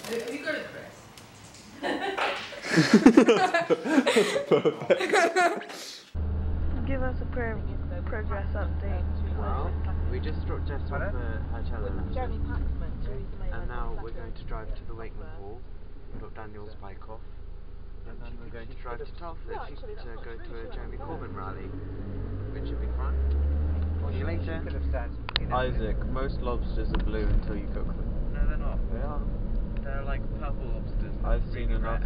You go to Chris. Give us a progress update. Well, we just dropped Jess off at her challenge, and now we're going to drive to the Wakeman Hall, drop Daniel's bike off, and then we're going to drive to Telford to go to a Jeremy Corbyn rally, which should be fun. See you later. Isaac, most lobsters are blue until you cook them. No, they're not. They are. They're like purple lobsters. I've seen enough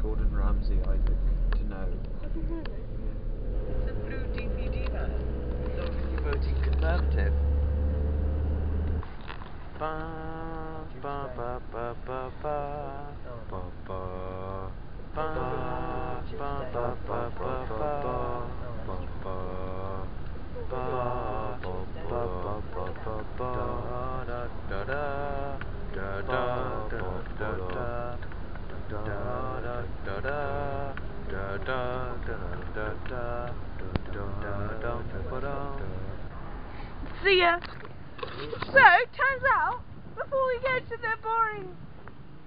Gordon Ramsay, Isaac, to know. It's a blue DVD man. So you're voting Conservative. Ba ba ba ba ba ba ba ba ba ba ba ba ba ba See ya! So, turns out, before we go to the boring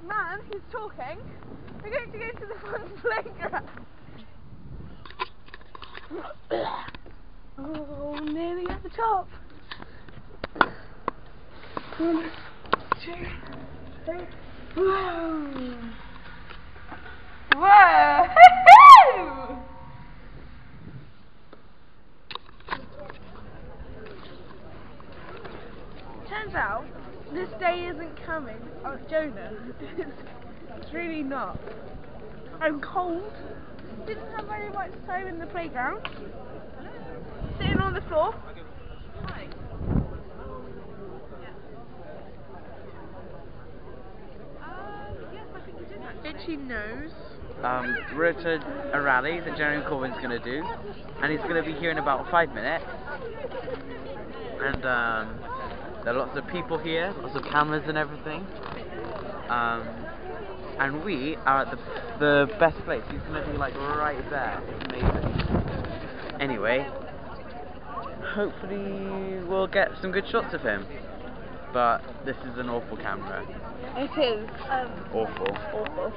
man who's talking, we're going to go to the fun playground. Oh, nearly at the top. 1, 2, 3. Whoa! Whoa! Turns out, this day isn't coming. Oh, Jonah. It's really not. I'm cold. Didn't have very much time in the playground. Sitting on the floor. Hi. Yes, I think you did actually. Itchy nose. We're at a rally that Jeremy Corbyn's going to do, and he's going to be here in about 5 minutes. And there are lots of people here, lots of cameras and everything. And we are at the best place. He's going to be like right there. It's amazing. Anyway, hopefully we'll get some good shots of him. But this is an awful camera. It is. Awful. Awful.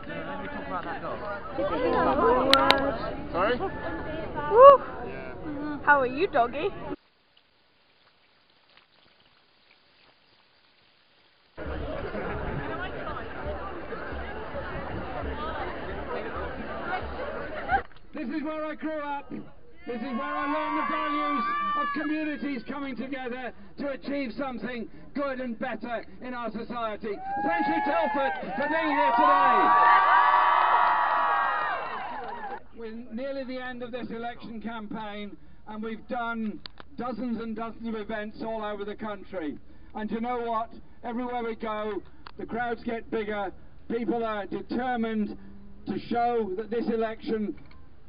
Let me talk about that dog. Sorry? Woo! Yeah. How are you, doggy? This is where I grew up. This is where I learned the values of communities coming together to achieve something good and better in our society. Thank you, Telford, for being here today. We're nearly the end of this election campaign, and we've done dozens and dozens of events all over the country. And you know what? Everywhere we go, the crowds get bigger. People are determined to show that this election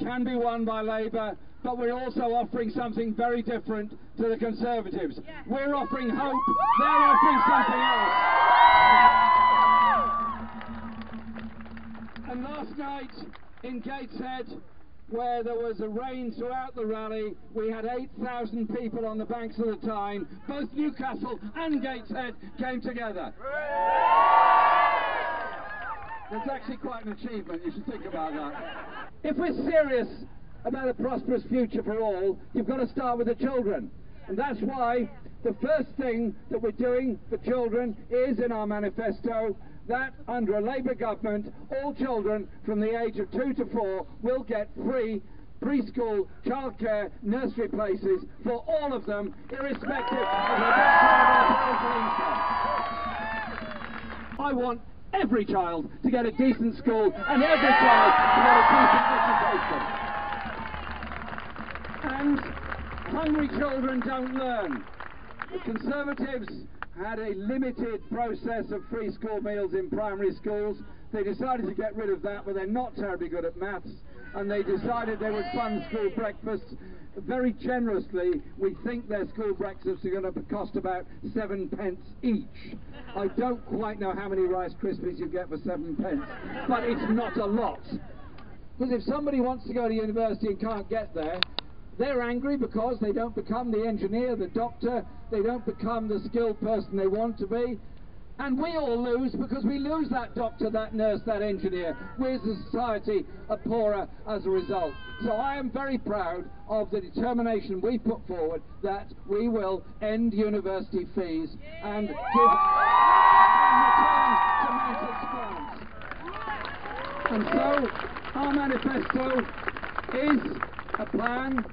can be won by Labour, but we're also offering something very different to the Conservatives. Yeah. We're offering hope, they're offering something else. And last night in Gateshead, where there was a rain throughout the rally, we had 8,000 people on the banks of the Tyne. Both Newcastle and Gateshead came together. That's actually quite an achievement, you should think about that. If we're serious about a prosperous future for all, you've got to start with the children. And that's why the first thing that we're doing for children is in our manifesto that under a Labour government, all children from the age of 2 to 4 will get free preschool, childcare, nursery places for all of them, irrespective of their background or income. I want every child to get a decent school and every child to get a decent education. And hungry children don't learn. The Conservatives had a limited process of free school meals in primary schools. They decided to get rid of that, but they're not terribly good at maths, and they decided they would fund school breakfasts very generously. We think their school breakfasts are going to cost about 7 pence each. I don't quite know how many Rice Krispies you get for 7 pence, but it's not a lot. Because if somebody wants to go to university and can't get there, They're angry because they don't become the engineer, the doctor, they don't become the skilled person they want to be. And we all lose because we lose that doctor, that nurse, that engineer. We as a society are poorer as a result. So I am very proud of the determination we put forward that we will end university fees and give return to Manchester grants. And so our manifesto is a plan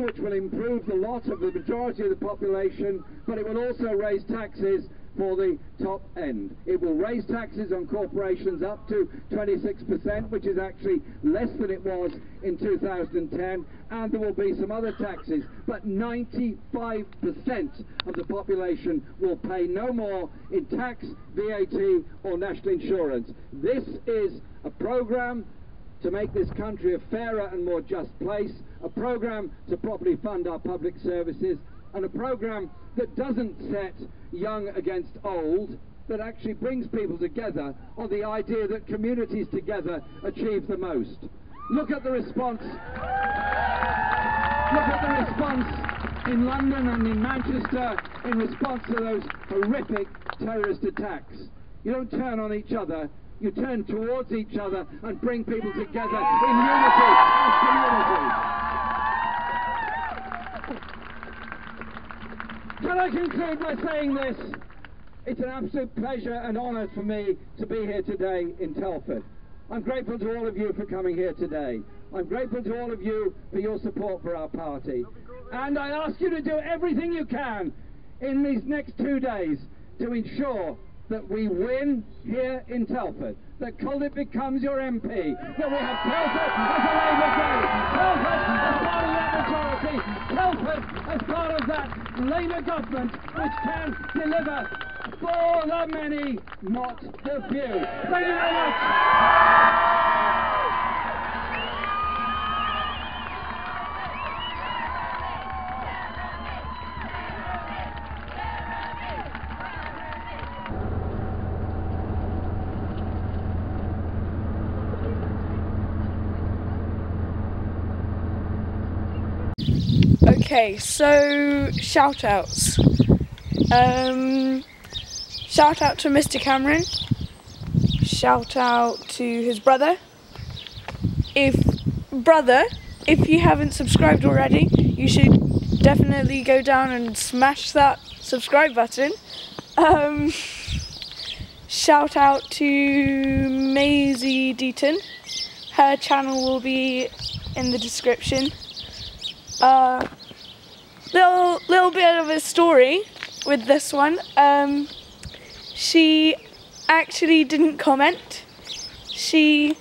which will improve the lot of the majority of the population, but it will also raise taxes for the top end. It will raise taxes on corporations up to 26%, which is actually less than it was in 2010, and there will be some other taxes, but 95% of the population will pay no more in tax, VAT or national insurance. This is a programme to make this country a fairer and more just place, a programme to properly fund our public services, and a programme that doesn't set young against old, that actually brings people together on the idea that communities together achieve the most. Look at the response. Look at the response in London and in Manchester in response to those horrific terrorist attacks. You don't turn on each other, you turn towards each other and bring people together in unity as communities. Can I conclude by saying this? It's an absolute pleasure and honour for me to be here today in Telford. I'm grateful to all of you for coming here today. I'm grateful to all of you for your support for our party. And I ask you to do everything you can in these next 2 days to ensure that we win here in Telford, that Corbyn becomes your MP, that we have Telford as a Labour Day, Telford as part of that majority, Telford as part of that Labour government which can deliver for the many, not the few. Thank you very much. Okay, so shout outs. Shout out to Mr. Cameron. Shout out to his brother. If you haven't subscribed already, you should definitely go down and smash that subscribe button. Shout out to Maisie Deaton. Her channel will be in the description. Little bit of a story with this one. She actually didn't comment. She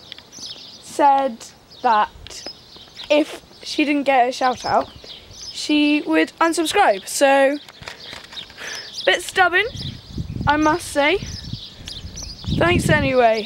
said that if she didn't get a shout out, she would unsubscribe. So, bit stubborn, I must say. Thanks anyway.